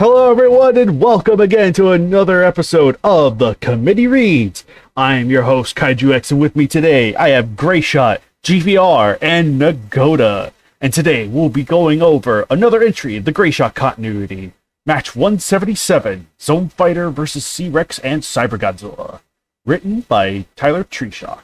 Hello, everyone, and welcome again to another episode of the Committee Reads. I'm your host, KaijuX, and with me today, I have Greyshot, GVR, and Nagoda. And today, we'll be going over another entry in the Greyshot continuity. Match 177, Zone Fighter vs. C-Rex and Cyber Godzilla. Written by Tyler Treeshock.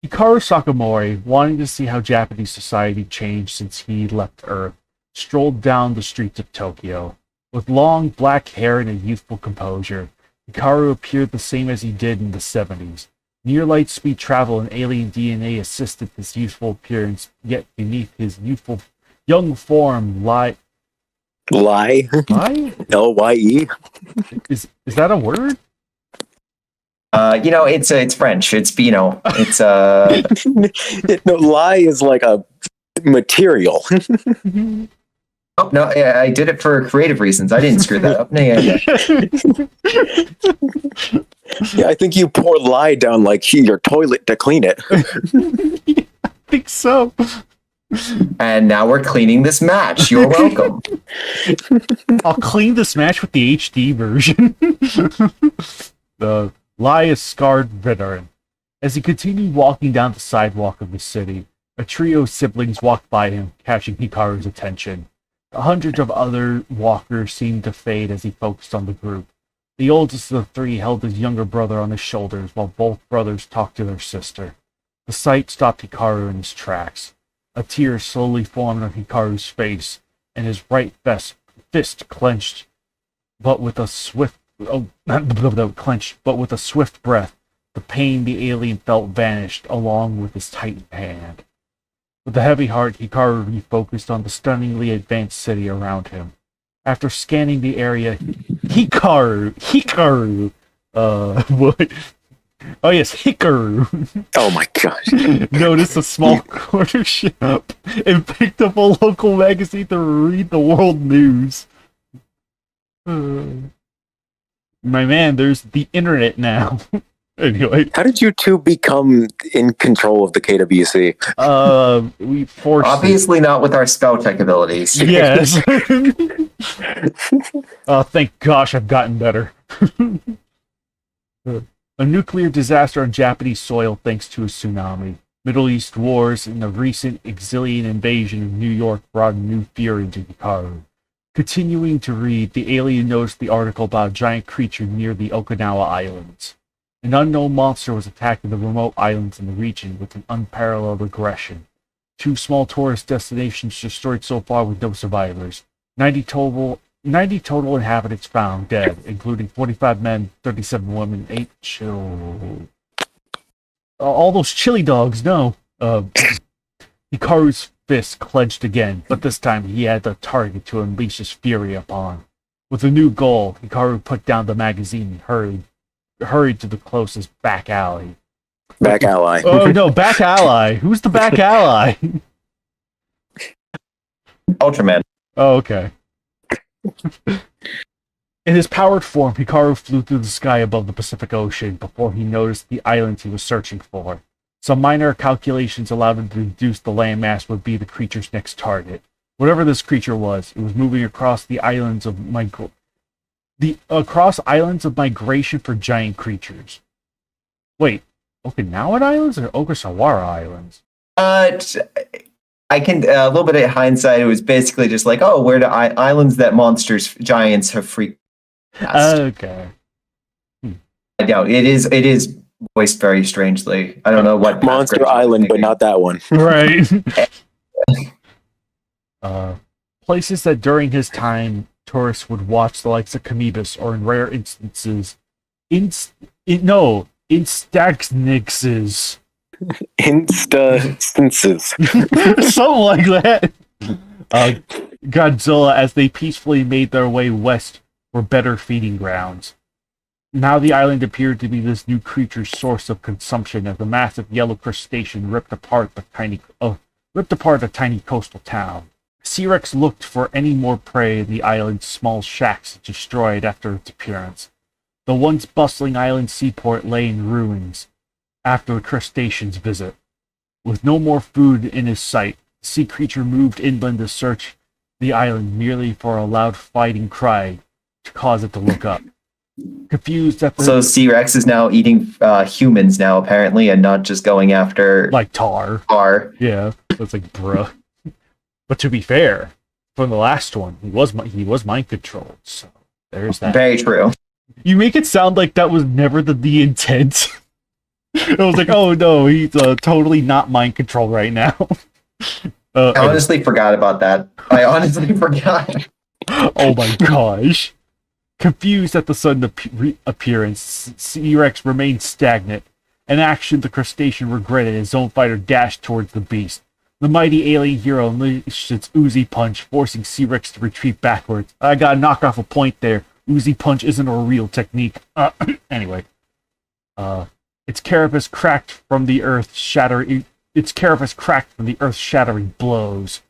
Hikaru Sakamori, wanting to see how Japanese society changed since he left Earth, strolled down the streets of Tokyo. With long black hair and a youthful composure, Hikaru appeared the same as he did in the 70s. Near light speed travel and alien DNA assisted his youthful appearance, yet beneath his youthful young form lie. Lye? Is that a word? It's French. It's no, lie is like a material. Oh no, I did it for creative reasons. I didn't screw that up. No, yeah. Yeah, I think you pour lye down like your toilet to clean it. Yeah, I think so. And now we're cleaning this match. You're welcome. I'll clean this match with the HD version. The lie is scarred veteran. As he continued walking down the sidewalk of the city, a trio of siblings walked by him, catching Hikaru's attention. Hundreds of other walkers seemed to fade as he focused on the group. The oldest of the three held his younger brother on his shoulders while both brothers talked to their sister. The sight stopped Hikaru in his tracks. A tear slowly formed on Hikaru's face, and his right fist clenched, but with a swift breath, the pain the alien felt vanished along with his tightened hand. With a heavy heart, Hikaru refocused on the stunningly advanced city around him. After scanning the area, Hikaru, Oh my gosh. noticed a small corner shop and picked up a local magazine to read the world news. My man, there's the internet now. Anyway. How did you two become in control of the KWC? We forced Obviously not with our spell check abilities. Yes. Thank gosh I've gotten better. A nuclear disaster on Japanese soil thanks to a tsunami. Middle East wars and the recent exilian invasion of New York brought new fear into Hikaru. Continuing to read, the alien noticed the article about a giant creature near the Okinawa Islands. An unknown monster was attacking the remote islands in the region with an unparalleled aggression. 2 small tourist destinations destroyed so far with no survivors. 90 total inhabitants found dead, including 45 men, 37 women, 8 children. All those chili dogs, no. Hikaru's fist clenched again, but this time he had the target to unleash his fury upon. With a new goal, Hikaru put down the magazine and hurried to the closest back alley. Back ally. Oh no, back ally. Who's the back ally? Ultraman. Oh, okay. In his powered form, Hikaru flew through the sky above the Pacific Ocean before he noticed the island he was searching for. Some minor calculations allowed him to deduce the landmass would be the creature's next target. Whatever this creature was, it was moving across the islands of migration for giant creatures. Wait, Okinawan Islands or Ogasawara Islands? I can a little bit of hindsight. It was basically just like, oh, where do islands that giants have freaked past. Okay. I doubt it is voiced very strangely. I don't know what Monster Island, but not that one. Right. Places that during his time tourists would watch the likes of Kamibus, or in rare instances, Instaxnixes. Instances. Something like that. Godzilla, as they peacefully made their way west, were better feeding grounds. Now the island appeared to be this new creature's source of consumption as the massive yellow crustacean ripped apart a tiny coastal town. C-Rex looked for any more prey in the island's small shacks it destroyed after its appearance. The once bustling island seaport lay in ruins after the crustacean's visit. With no more food in his sight, the sea creature moved inland to search the island merely for a loud fighting cry to cause it to look up. Confused at the So C-Rex is now eating humans now, apparently, and not just going after like tar. R. Yeah, so it's like bruh. But to be fair, from the last one, he was mind controlled. So there's that. Very true. You make it sound like that was never the intent. It was like, oh no, he's totally not mind controlled right now. I honestly forgot about that. I honestly forgot. Oh my gosh. Confused at the sudden appearance, C-Rex remained stagnant. An action the crustacean regretted as Zone Fighter dashed towards the beast. The mighty alien hero unleashed its Uzi Punch, forcing C-Rex to retreat backwards. I gotta knock off a point there. Uzi Punch isn't a real technique. Anyway. Its carapace cracked from the earth shattering blows.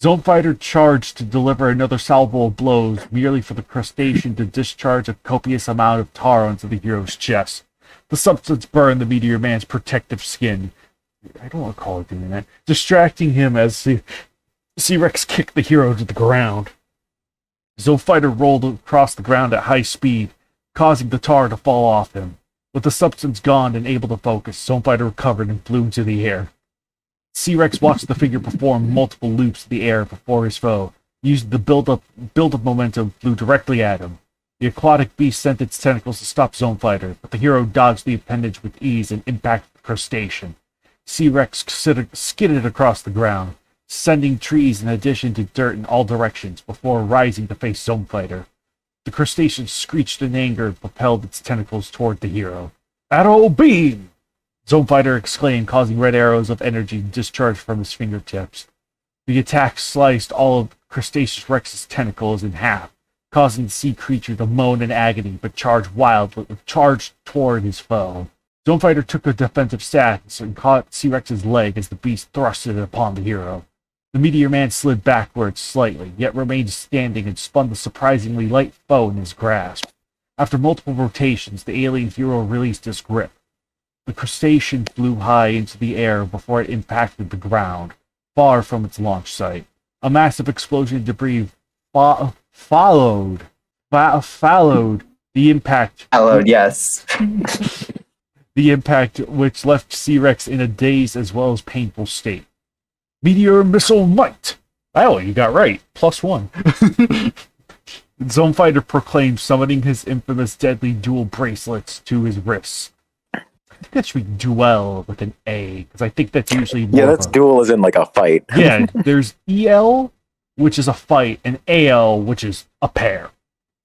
Zone Fighter charged to deliver another salvo of blows, merely for the crustacean to discharge a copious amount of tar onto the hero's chest. The substance burned the Meteor Man's protective skin. I don't recall it doing that. Distracting him as C-Rex kicked the hero to the ground. Zone Fighter rolled across the ground at high speed, causing the tar to fall off him. With the substance gone and able to focus, Zone Fighter recovered and flew into the air. C-Rex watched the figure perform multiple loops in the air before his foe. Using the build-up momentum, flew directly at him. The aquatic beast sent its tentacles to stop Zone Fighter, but the hero dodged the appendage with ease and impacted the crustacean. C-Rex skidded across the ground, sending trees in addition to dirt in all directions before rising to face Zone Fighter. The crustacean screeched in anger and propelled its tentacles toward the hero. Arrow beam! Zone Fighter exclaimed, causing red arrows of energy to discharge from his fingertips. The attack sliced all of Crustaceous Rex's tentacles in half, causing the sea creature to moan in agony, but charged toward his foe. Zone Fighter took a defensive stance and caught C-Rex's leg as the beast thrusted it upon the hero. The Meteor Man slid backwards slightly, yet remained standing and spun the surprisingly light foe in his grasp. After multiple rotations, the alien hero released his grip. The crustacean flew high into the air before it impacted the ground, far from its launch site. A massive explosion of debris followed the impact. Followed, yes. The impact which left C-Rex in a dazed as well as painful state. Meteor Missile Might! Oh, you got right. +1. Zone Fighter proclaimed, summoning his infamous deadly dual bracelets to his wrists. I think that should be duel with an A, because I think that's usually more that's duel as in like a fight. Yeah, there's EL, which is a fight, and AL, which is a pair.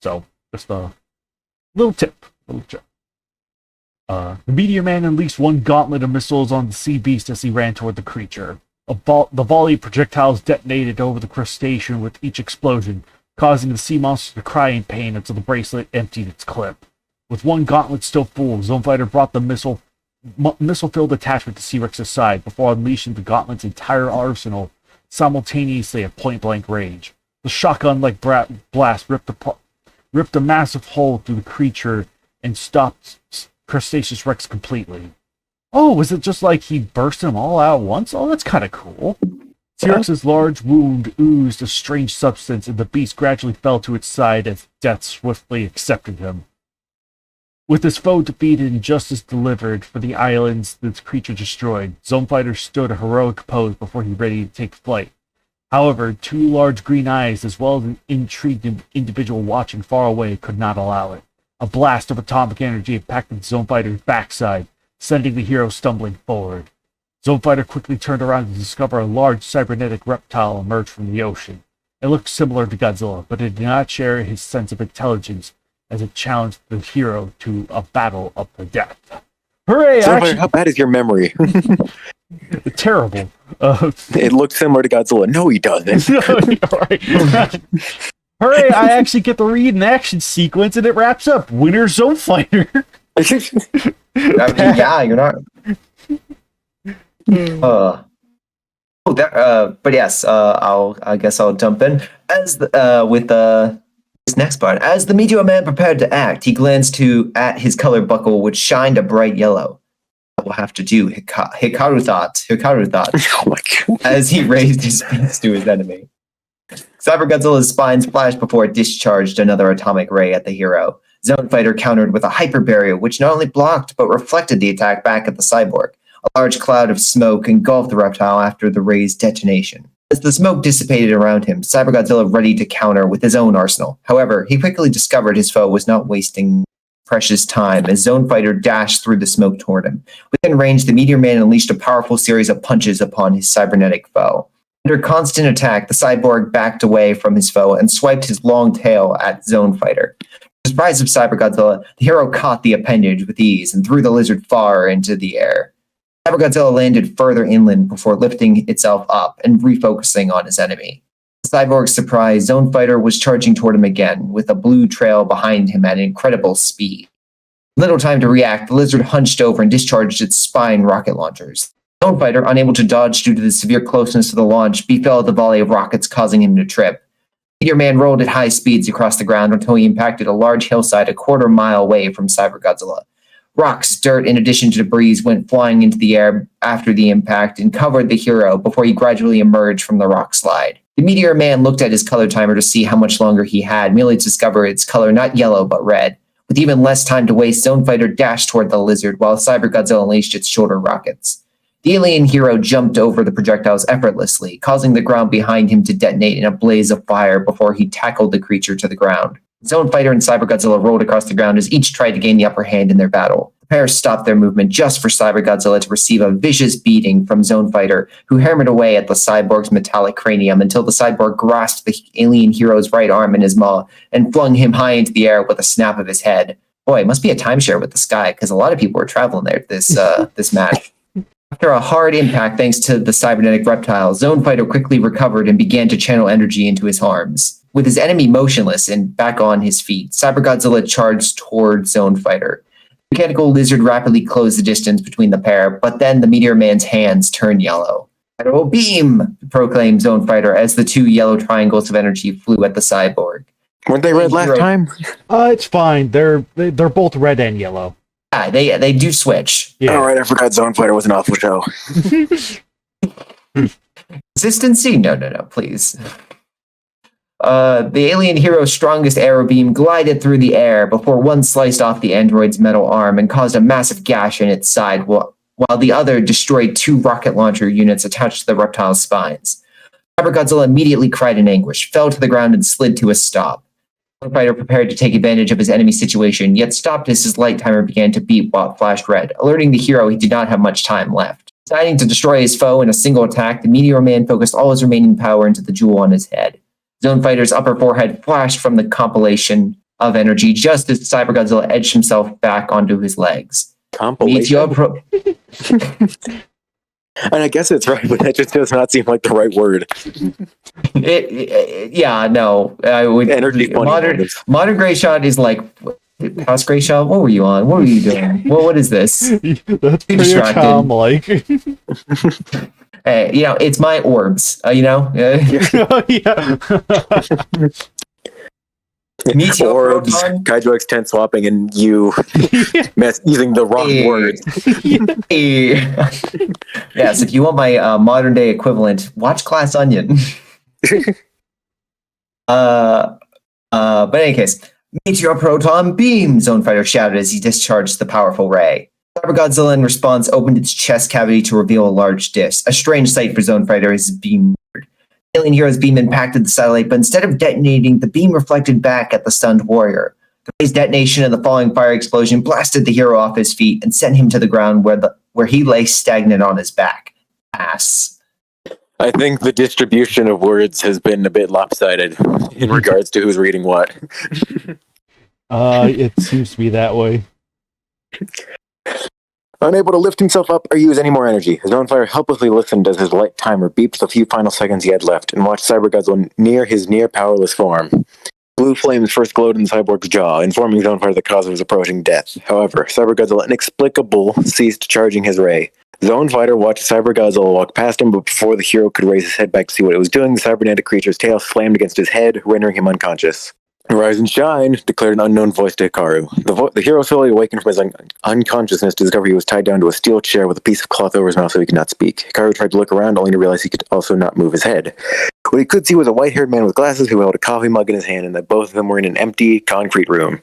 So, just a little tip. The Meteor Man unleashed one gauntlet of missiles on the sea beast as he ran toward the creature. The volley of projectiles detonated over the crustacean with each explosion, causing the sea monster to cry in pain until the bracelet emptied its clip. With one gauntlet still full, Zone Fighter brought the missile-filled attachment to C-Rex's side before unleashing the gauntlet's entire arsenal simultaneously at point-blank range. The shotgun-like blast ripped a massive hole through the creature and stopped Crustaceous Rex completely. Oh, was it just like he burst them all out at once? Oh, that's kind of cool. T-Rex's large wound oozed a strange substance, and the beast gradually fell to its side as death swiftly accepted him. With his foe defeated and justice delivered for the islands the creature destroyed, Zone Fighter stood a heroic pose before he ready to take flight. However, two large green eyes, as well as an intrigued individual watching far away, could not allow it. A blast of atomic energy impacted Zone Fighter's backside, sending the hero stumbling forward. Zone Fighter quickly turned around to discover a large cybernetic reptile emerge from the ocean. It looked similar to Godzilla, but it did not share his sense of intelligence as it challenged the hero to a battle of the death. Hooray! How bad is your memory? Terrible. It looked similar to Godzilla. No, he doesn't. Hooray! I actually get to read an action sequence and it wraps up. Winner Zone Fighter. I mean, yeah, you're not. But yes, I guess I'll jump in with this next part. As the Meteor Man prepared to act, he glanced at his color buckle, which shined a bright yellow. I will have to do, Hikaru thought. Oh my god! As he raised his fist to his enemy. Cyber Godzilla's spines flashed before it discharged another atomic ray at the hero. Zone Fighter countered with a hyper barrier, which not only blocked but reflected the attack back at the cyborg. A large cloud of smoke engulfed the reptile after the ray's detonation. As the smoke dissipated around him, Cyber Godzilla ready to counter with his own arsenal. However, he quickly discovered his foe was not wasting precious time as Zone Fighter dashed through the smoke toward him. Within range, the Meteor Man unleashed a powerful series of punches upon his cybernetic foe. Under constant attack, the cyborg backed away from his foe and swiped his long tail at Zone Fighter. To the surprise of Cyber Godzilla, the hero caught the appendage with ease and threw the lizard far into the air. Cyber Godzilla landed further inland before lifting itself up and refocusing on his enemy. To the cyborg's surprise, Zone Fighter was charging toward him again, with a blue trail behind him at incredible speed. Little time to react, the lizard hunched over and discharged its spine rocket launchers. Zone Fighter, unable to dodge due to the severe closeness to the launch, befell the volley of rockets, causing him to trip. Meteor Man rolled at high speeds across the ground until he impacted a large hillside a quarter-mile away from Cyber Godzilla. Rocks, dirt, in addition to debris, went flying into the air after the impact and covered the hero before he gradually emerged from the rock slide. The Meteor Man looked at his color timer to see how much longer he had, merely to discover its color not yellow but red. With even less time to waste, Zone Fighter dashed toward the lizard while Cyber Godzilla unleashed its shoulder rockets. The alien hero jumped over the projectiles effortlessly, causing the ground behind him to detonate in a blaze of fire before he tackled the creature to the ground. Zone Fighter and Cyber Godzilla rolled across the ground as each tried to gain the upper hand in their battle. The pair stopped their movement just for Cyber Godzilla to receive a vicious beating from Zone Fighter, who hammered away at the cyborg's metallic cranium until the cyborg grasped the alien hero's right arm in his maw and flung him high into the air with a snap of his head. Boy, it must be a timeshare with the sky, because a lot of people were traveling there this match. After a hard impact thanks to the cybernetic reptile, Zone Fighter quickly recovered and began to channel energy into his arms. With his enemy motionless and back on his feet, Cyber Godzilla charged toward Zone Fighter. The mechanical lizard rapidly closed the distance between the pair, but then the Meteor Man's hands turned yellow. "Shadow Beam!" proclaimed Zone Fighter as the two yellow triangles of energy flew at the cyborg. Weren't they red last time? It's fine. They're both red and yellow. Yeah, they do switch. Yeah. All right, I forgot Zone Fighter was an awful show. Consistency? No, please. The alien hero's strongest arrow beam glided through the air before one sliced off the android's metal arm and caused a massive gash in its side, while the other destroyed two rocket launcher units attached to the reptile's spines. Cyber Godzilla immediately cried in anguish, fell to the ground, and slid to a stop. Zone Fighter prepared to take advantage of his enemy's situation, yet stopped as his light timer began to beep while it flashed red, alerting the hero he did not have much time left. Deciding to destroy his foe in a single attack, the Meteor Man focused all his remaining power into the jewel on his head. Zone Fighter's upper forehead flashed from the compilation of energy just as Cyber Godzilla edged himself back onto his legs. Compilation? And I guess it's right, but that just does not seem like the right word. I would. Energy modern Gray Shot is like past Gray Shot. What were you on? What were you doing? What is this? That's pretty calm-like. Hey, it's my orbs. Yeah. Orbs, KaijuX 10 swapping, and you using the wrong words. Yes, if you want my modern day equivalent, watch Glass Onion. But in any case, Meteor Proton Beam, Zone Fighter shouted as he discharged the powerful ray. Cyber Godzilla in response opened its chest cavity to reveal a large disc, a strange sight for Zone Fighter as his beam moved. The alien hero's beam impacted the satellite, but instead of detonating, the beam reflected back at the stunned warrior. The ray's detonation and the falling fire explosion blasted the hero off his feet and sent him to the ground where he lay stagnant on his back. Ass. I think the distribution of words has been a bit lopsided in regards to who's reading what. It seems to be that way. Unable to lift himself up or use any more energy, Zone Fighter helplessly listened as his light timer beeped the few final seconds he had left and watched Cyber Godzilla near his near-powerless form. Blue flames first glowed in the cyborg's jaw, informing Zone Fighter the cause of his approaching death. However, Cyber Godzilla inexplicably ceased charging his ray. Zone Fighter watched Cyber Godzilla walk past him, but before the hero could raise his head back to see what it was doing, the cybernetic creature's tail slammed against his head, rendering him unconscious. Rise and shine, declared an unknown voice to Hikaru. The hero slowly awakened from his unconsciousness to discover he was tied down to a steel chair with a piece of cloth over his mouth so he could not speak. Hikaru tried to look around, only to realize he could also not move his head. What he could see was a white-haired man with glasses who held a coffee mug in his hand, and that both of them were in an empty, concrete room.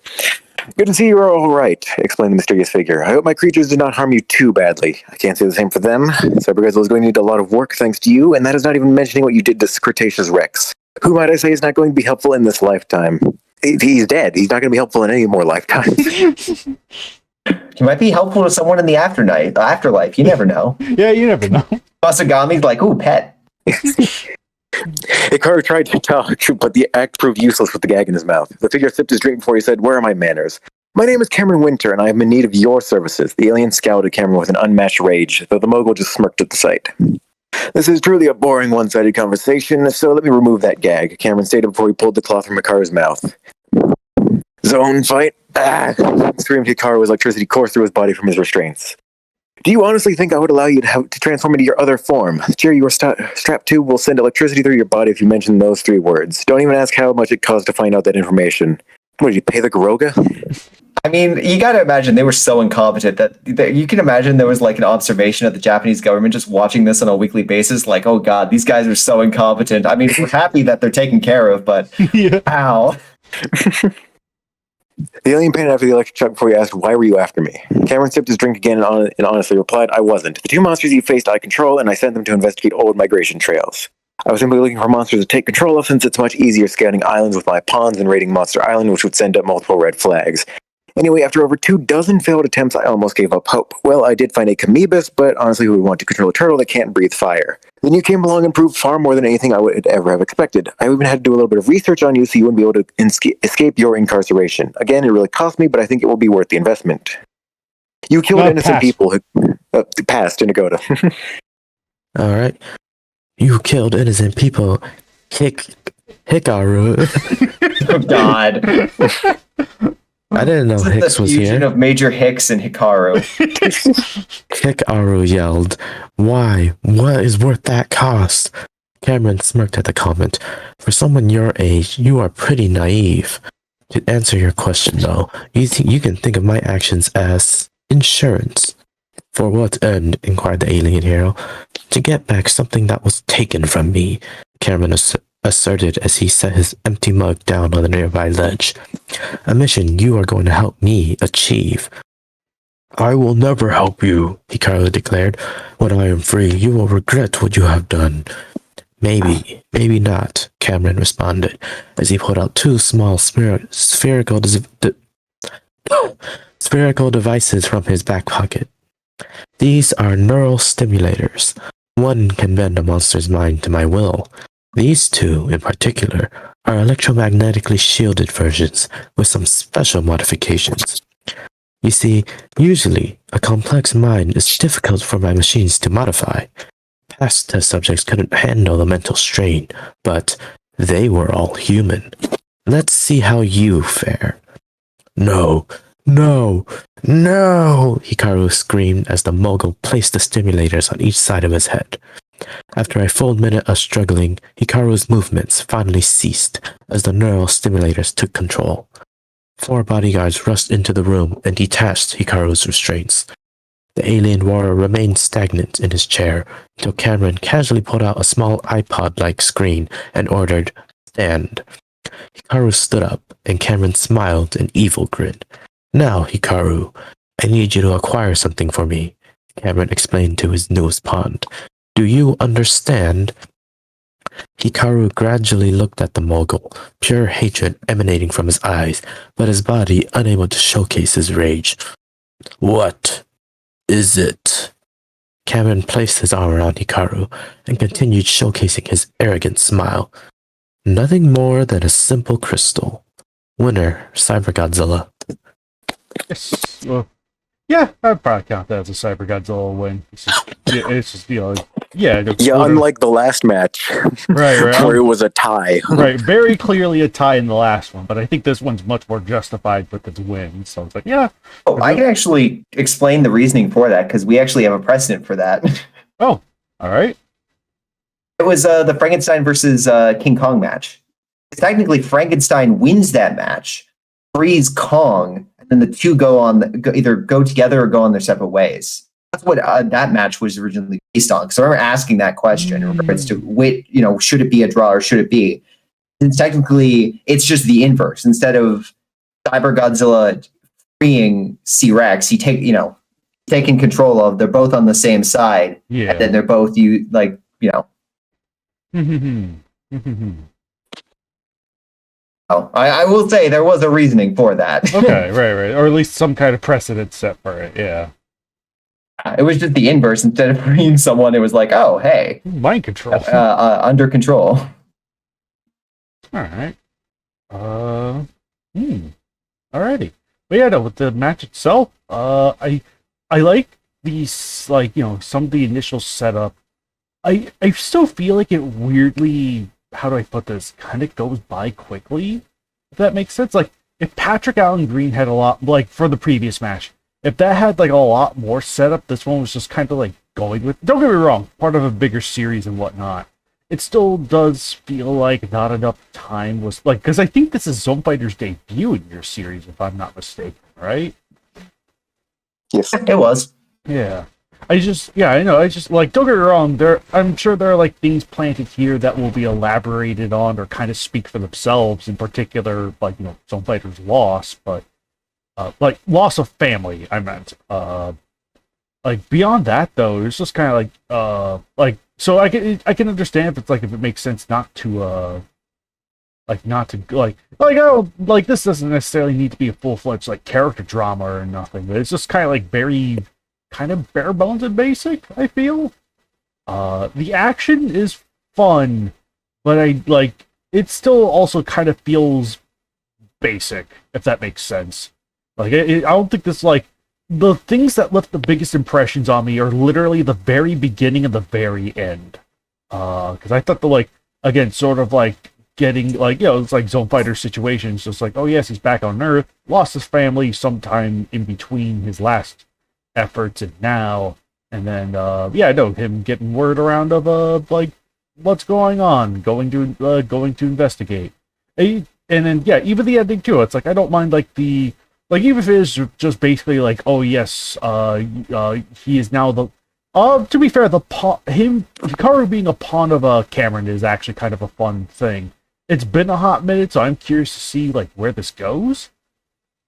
Good to see you are all right, explained the mysterious figure. I hope my creatures did not harm you too badly. I can't say the same for them. Cyber Godzilla is going to need a lot of work thanks to you, and that is not even mentioning what you did to Cretaceous Rex, who might I say is not going to be helpful in this lifetime. He's dead. He's not going to be helpful in any more lifetimes. He might be helpful to someone in the afterlife. You never know. Yeah, you never know. Masagami's like, ooh, pet. Hikaru tried to talk, but the act proved useless with the gag in his mouth. The figure sipped his drink before he said, "Where are my manners? My name is Cameron Winter, and I am in need of your services." The alien scowled at Cameron with an unmatched rage, though the mogul just smirked at the sight. This is truly a boring, one-sided conversation, so let me remove that gag, Cameron stated before he pulled the cloth from Hikaru's mouth. Zone fight? Ah! Screamed Hikaru as electricity coursed through his body from his restraints. Do you honestly think I would allow you to transform into your other form? The chair you were strapped to will send electricity through your body if you mention those 3 words. Don't even ask how much it cost to find out that information. What, did you pay the Garoga? I mean, you got to imagine they were so incompetent that you can imagine there was like an observation of the Japanese government just watching this on a weekly basis. Like, oh God, these guys are so incompetent. I mean, we're happy that they're taken care of, but Yeah. ow. The alien panted after the electric shock before he asked, "Why were you after me?" Cameron sipped his drink again and honestly replied, "I wasn't. The 2 monsters you faced I control, and I sent them to investigate old migration trails. I was simply looking for monsters to take control of, since it's much easier scouting islands with my pawns than raiding Monster Island, which would send up multiple red flags. Anyway, after over 24 failed attempts, I almost gave up hope. Well, I did find a Camebus, but honestly, who would want to control a turtle that can't breathe fire? Then you came along and proved far more than anything I would ever have expected. I even had to do a little bit of research on you so you wouldn't be able to escape your incarceration. Again, it really cost me, but I think it will be worth the investment. You killed innocent people who passed in Nagoda." All right. You killed innocent people. Hikaru. Oh God. I didn't know This is Hicks the was fusion here. of Major Hicks and Hikaru. Hikaru yelled, "Why? What is worth that cost?" Cameron smirked at the comment. For someone your age, you are pretty naive. To answer your question, though, you can think of my actions as insurance. For what end? Inquired the alien hero. To get back something that was taken from me, Cameron asserted as he set his empty mug down on the nearby ledge. A mission you are going to help me achieve. I will never help you, Hikaru declared. When I am free, you will regret what you have done. Maybe, maybe not, Cameron responded, as he pulled out 2 small spherical devices from his back pocket. These are neural stimulators. One can bend a monster's mind to my will. These 2, in particular, are electromagnetically shielded versions with some special modifications. You see, usually, a complex mind is difficult for my machines to modify. Past test subjects couldn't handle the mental strain, but they were all human. Let's see how you fare. No, no, no, Hikaru screamed as the mogul placed the stimulators on each side of his head. After a full minute of struggling, Hikaru's movements finally ceased as the neural stimulators took control. 4 bodyguards rushed into the room and detached Hikaru's restraints. The alien warrior remained stagnant in his chair until Cameron casually pulled out a small iPod-like screen and ordered, "Stand." Hikaru stood up, and Cameron smiled an evil grin. Now, Hikaru, I need you to acquire something for me, Cameron explained to his newest pawn. Do you understand? Hikaru gradually looked at the mogul, pure hatred emanating from his eyes, but his body unable to showcase his rage. What is it? Cameron placed his arm around Hikaru and continued showcasing his arrogant smile. Nothing more than a simple crystal. Winner, Cyber Godzilla. Yes. Well, yeah, I'd probably count that as a Cyber Godzilla win. It's just yeah. Unlike the last match, right, where it was a tie. Right, very clearly a tie in the last one, but I think this one's much more justified with its win. So it's like, yeah. Oh, I can actually explain the reasoning for that because we actually have a precedent for that. Oh, all right. It was the Frankenstein versus King Kong match. Technically, Frankenstein wins that match, frees Kong, and then the two either go together or go on their separate ways. That's what that match was originally based on. So I remember asking that question in regards to, should it be a draw or should it be? And technically, it's just the inverse. Instead of Cyber Godzilla freeing C-Rex, taking control of. They're both on the same side. Yeah. And then they're both I will say there was a reasoning for that. Okay, right. Or at least some kind of precedent set for it, yeah. It was just the inverse. Instead of freeing someone, it was like, oh, hey. Mind control. Under control. Alright. Alrighty. But yeah, no, with the match itself, I like these, some of the initial setup. I still feel like it weirdly, how do I put this, kind of goes by quickly, if that makes sense. Like, if Patrick Allen Green had a lot, for the previous match, if that had, a lot more setup, this one was just kind of, going with, don't get me wrong, part of a bigger series and whatnot. It still does feel like not enough time was, because I think this is Zone Fighter's debut in your series, if I'm not mistaken, right? Yes. It was. Yeah. I know. Don't get me wrong, I'm sure there are, things planted here that will be elaborated on or kind of speak for themselves, in particular, Zone Fighter's loss, but, loss of family, I meant. Beyond that, though, it's just kind of so I can understand if it's if it makes sense not to this doesn't necessarily need to be a full-fledged character drama or nothing, but it's just kind of very kind of bare bones and basic, I feel. The action is fun, but it still also kind of feels basic, if that makes sense. I don't think this the things that left the biggest impressions on me are literally the very beginning and the very end. Because I thought again, sort of getting it's Zone Fighter situations, just oh yes, he's back on Earth, lost his family sometime in between his last efforts and now, and then him getting word around of what's going on, going to investigate, and then even the ending too. It's I don't mind the even if it is just basically oh yes, he is now the. To be fair, Hikaru being a pawn of Cameron is actually kind of a fun thing. It's been a hot minute, so I'm curious to see where this goes.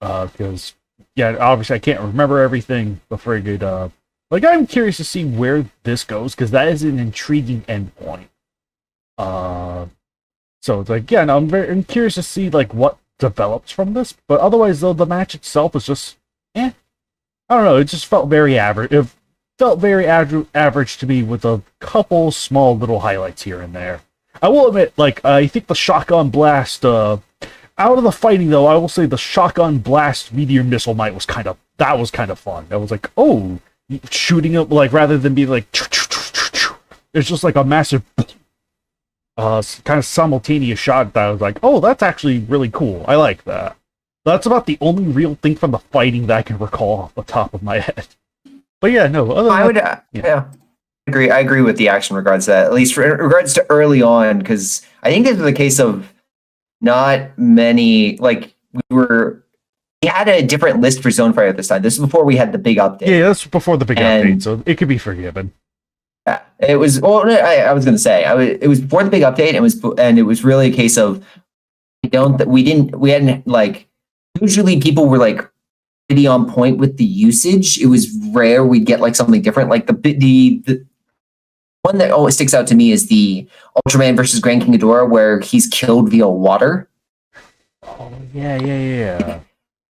Because obviously I can't remember everything before I could. I'm curious to see where this goes because that is an intriguing endpoint. So it's I'm curious to see what develops from this, but otherwise though the match itself is just I don't know, it just felt very average. It felt very average to me with a couple small little highlights here and there. I will admit, I think the shotgun blast out of the fighting though, I will say the shotgun blast meteor missile might was kind of fun. That was shooting up rather than being it's just a massive kind of simultaneous shot that I was oh, that's actually really cool. I like that. That's about the only real thing from the fighting that I can recall off the top of my head. But yeah, no. I agree with the action in regards to that. At least in regards to early on, because I think this was a case of not many. We had a different list for Zone Fighter at this time. This is before we had the big update. Yeah, that's before the big update, so it could be forgiven. Yeah, it was. Well, I was going to say it was before the big update. It was really a case of we hadn't usually people were pretty on point with the usage. It was rare we'd get something different. The one that always sticks out to me is the Ultraman versus Grand King Ghidorah, where he's killed via water. Oh yeah.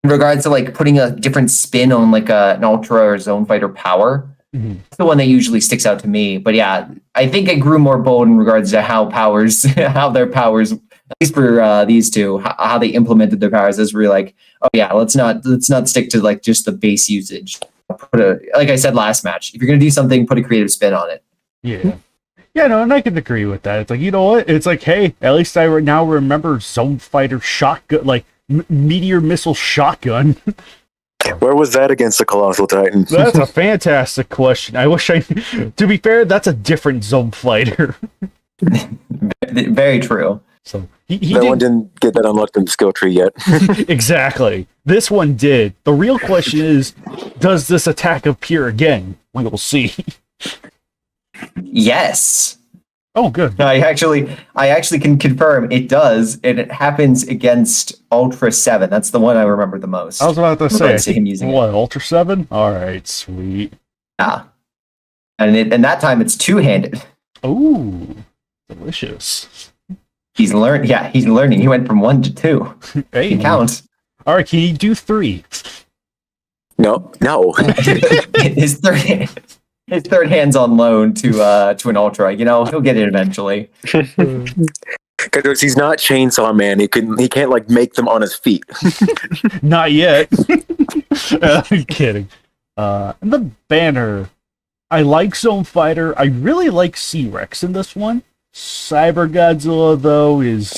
In regards to putting a different spin on an Ultra or Zone Fighter power. Mm-hmm. That's the one that usually sticks out to me. But yeah, I think it grew more bold in regards to how their powers, at least for these two, how they implemented their powers. As we're oh yeah, let's not stick to just the base usage. Like I said last match, if you're gonna do something, put a creative spin on it. Yeah. Yeah, no, and I can agree with that. It's you know what? It's hey, at least I now remember Zone Fighter shotgun, meteor missile shotgun. Where was that against the Colossal Titans? That's a fantastic question. I wish to be fair, that's a different Zone Fighter. Very true. So he That one didn't get that unlocked in the skill tree yet. exactly. This one did. The real question is, does this attack appear again? We will see. Yes. Oh, good. I actually can confirm it does, and it happens against Ultra 7. That's the one I remember the most. I was about to say, I see him think, using what, Ultra 7? All right, sweet. Yeah. And that time it's two-handed. Ooh, delicious. He's learning. Yeah, he's learning. He went from 1 to 2. Hey, He counts. all right, can you do 3? No. his third hand's on loan to an Ultra. You know, he'll get it eventually. Because he's not Chainsaw Man. He can't like make them on his feet. Not yet. I'm kidding. And the banner, I like Zone Fighter. I really like C-Rex in this one. Cyber Godzilla, though, is...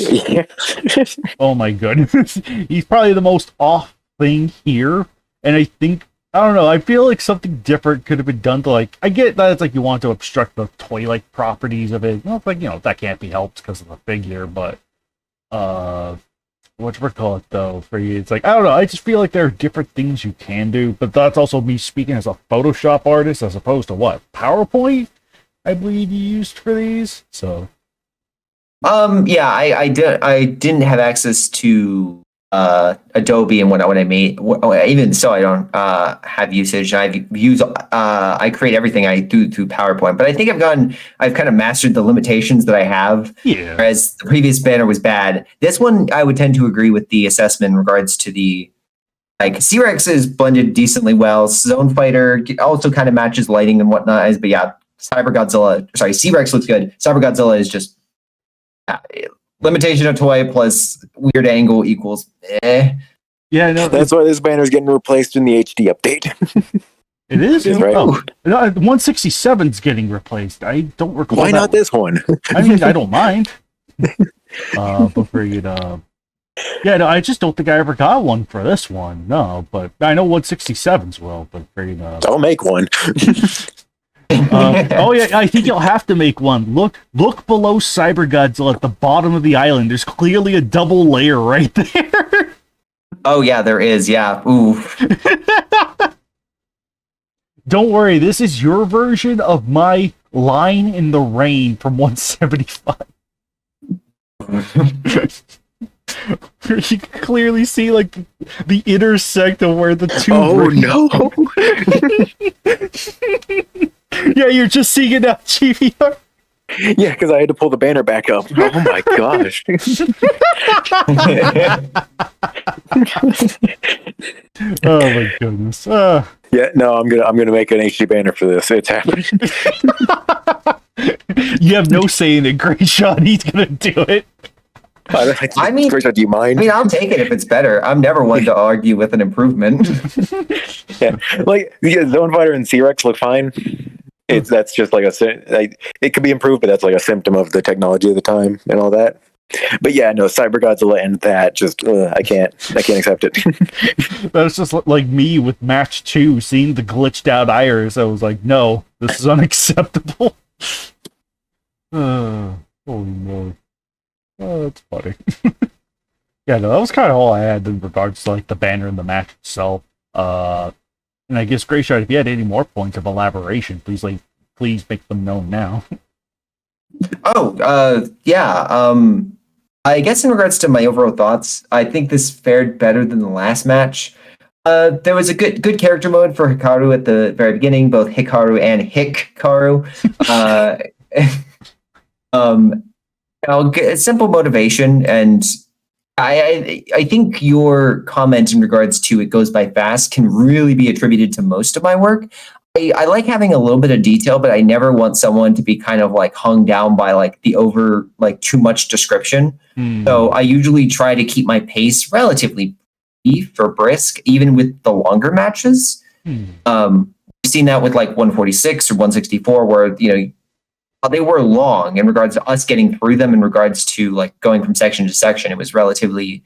oh my goodness. He's probably the most off thing here. And I think, I don't know, I feel like something different could have been done to, like, I get that it's like you want to obstruct the toy-like properties of it. Well, like, that can't be helped because of the figure, but, whatchamacallit, though, for you, it's like, I don't know, I just feel like there are different things you can do, but that's also me speaking as a Photoshop artist as opposed to what? PowerPoint? I believe you used for these, so. Yeah, I didn't have access to Adobe and when I made. Even so, I don't have usage. I create everything I do through PowerPoint, but I think I've kind of mastered the limitations that I have. Yeah. Whereas the previous banner was bad. This one, I would tend to agree with the assessment in regards to the. Like, C-Rex is blended decently well. Zone Fighter also kind of matches lighting and whatnot. But yeah, C-Rex looks good. Cyber Godzilla is just limitation of toy plus weird angle equals eh. Yeah, no, That's why this banner's getting replaced in the HD update. it is. Right. Oh, no, 167's getting replaced. I don't recall. Why not this one? I mean, I don't mind. But for you to, yeah, no, I just don't think I ever got one for this one. No, but I know 167's will. But for you to, I'll make one. oh yeah, I think you'll have to make one. Look below Cyber Godzilla at the bottom of the island. There's clearly a double layer right there. Oh yeah, there is. Yeah. Ooh. Don't worry, this is your version of my line in the rain from 175. You can clearly see like the intersect of where the two. Oh no! Yeah, you're just seeing it now, GVR. Yeah, because I had to pull the banner back up. Oh my gosh. Oh my goodness. Yeah, no, I'm gonna make an HD banner for this. It's happening. You have no say in it, Great Shot. He's gonna do it. I mean, Great Shot, do you mind? I mean, I'll take it if it's better. I'm never one to argue with an improvement. Yeah, like Zone Fighter and C-Rex look fine. That's just like it could be improved, but that's like a symptom of the technology of the time and all that. But yeah, no, Cyber Godzilla and that just I can't accept it. That's just like me with match 2, seeing the glitched out iris. I was like, no, this is unacceptable. Holy moly. Oh, that's funny. Yeah, no, that was kind of all I had in regards to like the banner and the match itself. And I guess Grey Shot, if you had any more points of elaboration, please make them known now. Yeah. I guess in regards to my overall thoughts, I think this fared better than the last match. There was a good character mode for Hikaru at the very beginning, both Hikaru and Hikaru. Simple motivation, and I think your comment in regards to it goes by fast can really be attributed to most of my work. I like having a little bit of detail, but I never want someone to be kind of like hung down by like the over like too much description. So I usually try to keep my pace relatively brief or brisk, even with the longer matches. We've seen that with like 146 or 164, where they were long in regards to us getting through them. In regards to like going from section to section, it was relatively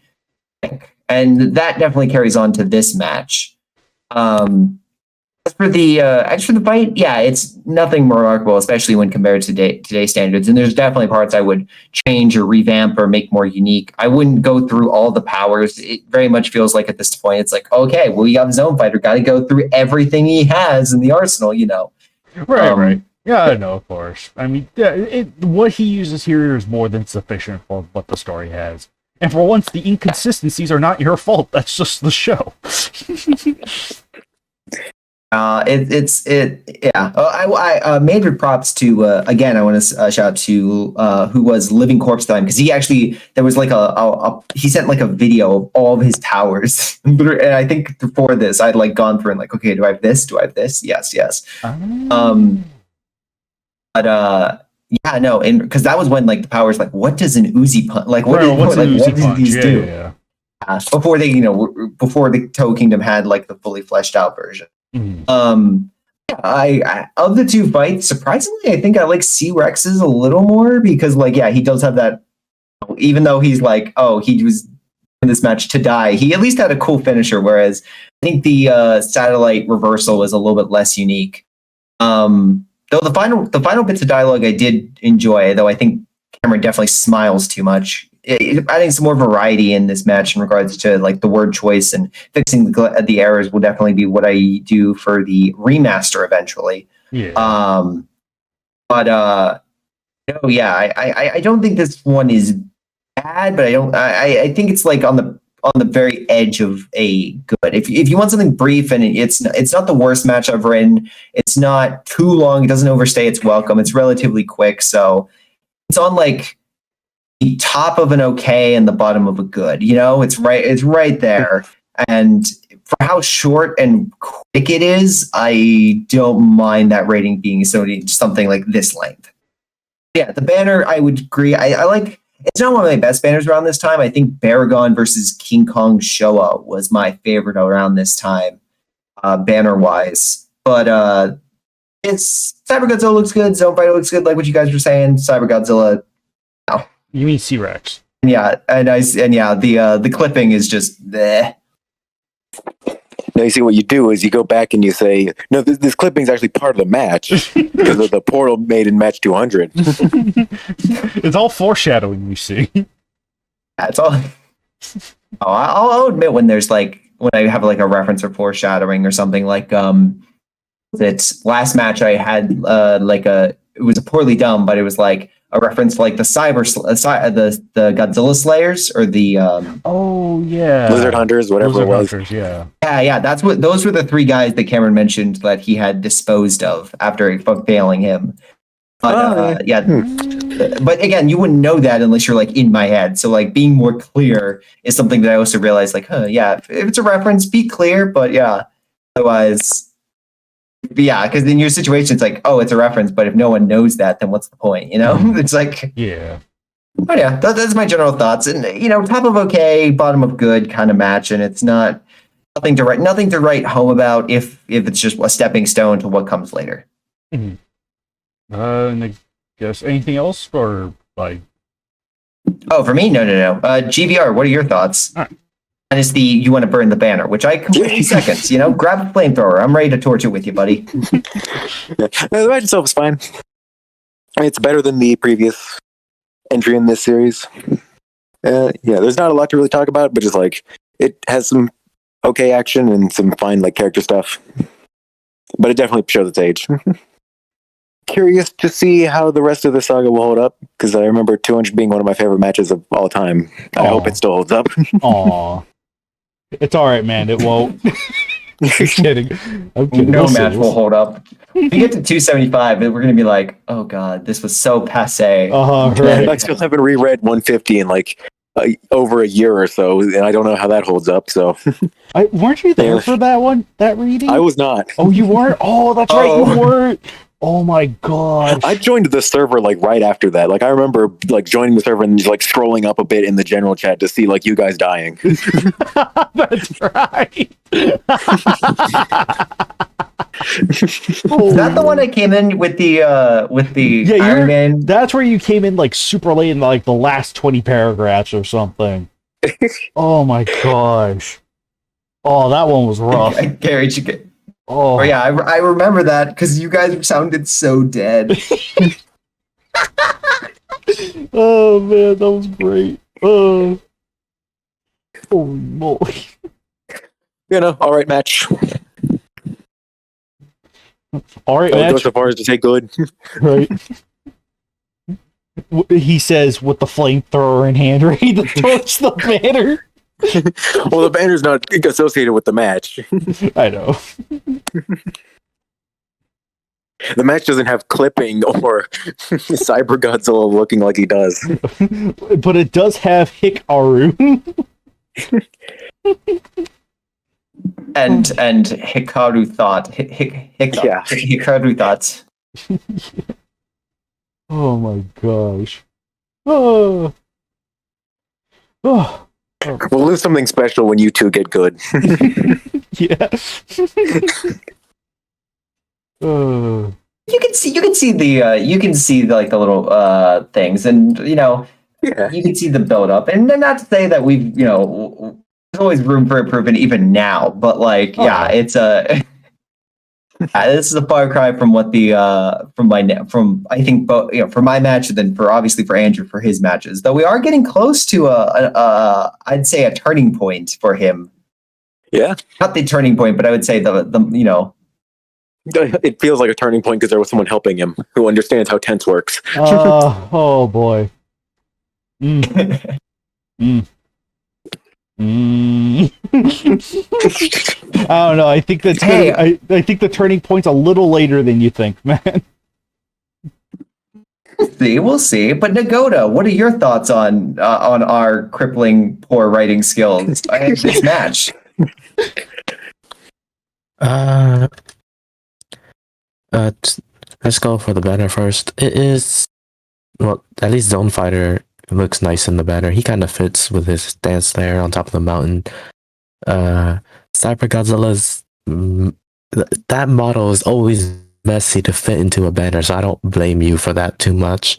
quick, and that definitely carries on to this match. As for the fight, yeah, it's nothing remarkable, especially when compared to today's standards. And there's definitely parts I would change or revamp or make more unique. I wouldn't go through all the powers. It very much feels like at this point, it's like, okay, well, we got the zone fighter, got to go through everything he has in the arsenal, you know. Right. Yeah, I know, of course. I mean, what he uses here is more than sufficient for what the story has. And for once, the inconsistencies are not your fault. That's just the show. Yeah. I major props to again. I want to shout out to who was Living Corpse time, because there was like he sent like a video of all of his powers, and I think before this I'd like gone through and like, okay, do I have this? Do I have this? Yes. But yeah, no, and because that was when like the powers like, what does an Uzi punch like? What do these do? Yeah. Before before the Toe Kingdom had like the fully fleshed out version. Mm-hmm. I of the two fights, surprisingly, I think I like C-Rex's a little more, because like, yeah, he does have that, even though he's like, oh, he was in this match to die, he at least had a cool finisher, whereas I think the satellite reversal was a little bit less unique. Though the final bits of dialogue I did enjoy, though I think Cameron definitely smiles too much. Adding some more variety in this match in regards to like the word choice and fixing the errors will definitely be what I do for the remaster eventually. Yeah. But yeah, I don't think this one is bad, but I think it's like on the very edge of a good. If you want something brief and it's not the worst match I've written, it's not too long, it doesn't overstay its welcome, it's relatively quick, so it's on like the top of an okay and the bottom of a good, you know, it's right there. And for how short and quick it is, I don't mind that rating being something like this length. Yeah, the banner, I would agree. I like, it's not one of my best banners around this time. I think Baragon versus King Kong Showa was my favorite around this time, banner wise. But it's Cyber Godzilla looks good, Zone Fighter looks good, like what you guys were saying. Cyber Godzilla. No. You mean C-Rex? Yeah, the clipping is just bleh. Now you see what you do is you go back and you say, no, this clipping's actually part of the match because of the portal made in match 200. It's all foreshadowing, you see. Yeah, it's all. Oh, I'll admit when there's like, when I have like a reference or foreshadowing or something, like that last match I had it was a poorly done, but it was like a reference to like the the Godzilla Slayers or the oh yeah, Lizard Hunters, whatever it was. Hunters, yeah. Those were the three guys that Cameron mentioned that he had disposed of after failing him. But but again, you wouldn't know that unless you're like in my head. So like being more clear is something that I also realized, like, if it's a reference, be clear, but yeah, otherwise. Yeah, because in your situation, it's like, oh, it's a reference, but if no one knows that, then what's the point? You know, it's like, yeah. But yeah, that's my general thoughts, and you know, top of okay, bottom of good kind of match, and it's nothing to write home about if it's just a stepping stone to what comes later. Mm-hmm. And I guess anything else or like? Oh, for me, no. GVR, what are your thoughts? All right. And it's you want to burn the banner, which I completely second. You know, grab a flamethrower. I'm ready to torch it with you, buddy. The match itself is fine. I mean, it's better than the previous entry in this series. There's not a lot to really talk about, but just like it has some okay action and some fine like character stuff. But it definitely shows its age. Curious to see how the rest of the saga will hold up, because I remember 200 being one of my favorite matches of all time. I hope it still holds up. Aw. It's all right, man. It won't. Just kidding. I'm kidding. No match will hold up. If we get to 275, we're going to be like, oh god, this was so passe. Right. I still haven't reread 150 in like over a year or so, and I don't know how that holds up. So, weren't you there for that reading? I was not. Oh, you weren't? Oh, that's right, you weren't. Oh my gosh. I joined the server like right after that. Like I remember like joining the server and just like scrolling up a bit in the general chat to see like you guys dying. That's right. Is that the one I came in with the Iron Man? That's where you came in like super late in like the last 20 paragraphs or something. Oh my gosh. Oh, that one was rough. Gary, Oh, yeah, I remember that because you guys sounded so dead. Oh man, that was great. Holy moly. All right match. All right, I would go match. so far as to say good. Right. He says with the flamethrower in hand, ready to torch the banner. Well, the banner's not associated with the match. I know. The match doesn't have clipping or Cyber Godzilla looking like he does. But it does have Hikaru. and Hikaru thought. Yeah. Hikaru thoughts. Oh my gosh. Oh. Oh. We'll lose something special when you two get good. Yeah. You can see like the little things, and Yeah. you can see the build up. And not to say that we've there's always room for improvement even now, but like it's a this is a far cry from what the from I think both for my match and then for obviously for Andrew for his matches. Though we are getting close to I'd say a turning point for him. Yeah. Not the turning point, but I would say the It feels like a turning point because there was someone helping him who understands how tense works. Oh boy. Mm. Mm. Mm. I don't know. I think that's I think the turning point's a little later than you think, man. We'll see. But Nagoda, what are your thoughts on our crippling poor writing skills in this match? Let's go for the banner first. It is, well, at least Zone Fighter looks nice in the banner. He kind of fits with his stance there on top of the mountain. Cyber Godzilla's that model is always messy to fit into a banner, so I don't blame you for that too much.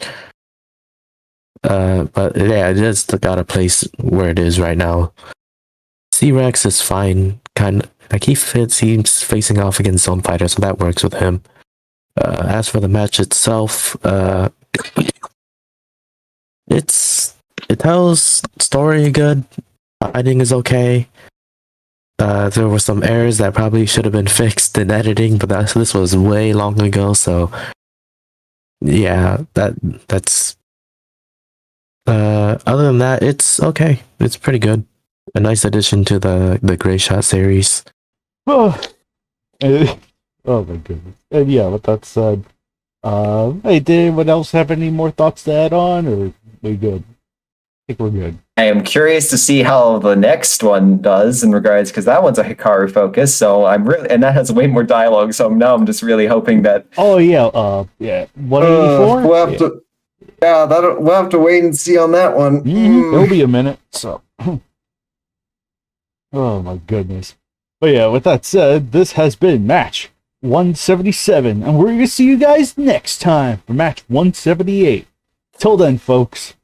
But yeah, it just got a place where it is right now. C-Rex is fine, kind of like he fits. He's facing off against Zone Fighter, so that works with him. As for the match itself, it tells story good. Fighting is okay. There were some errors that probably should have been fixed in editing, but this was way long ago. So yeah, that's. Other than that, it's okay. It's pretty good. A nice addition to the Gray Shot series. Oh, oh my goodness. And yeah, with that said, hey, did anyone else have any more thoughts to add on, or we good? I think we're good. I am curious to see how the next one does in regards, because that one's a Hikaru focus. So I'm really, and that has way more dialogue. So now I'm just really hoping that. Oh yeah, yeah, 184. We'll have to. Yeah, we'll have to wait and see on that one. It'll be a minute. So. Oh my goodness. But yeah, with that said, this has been match 177, and we're going to see you guys next time for match 178. Till then, folks.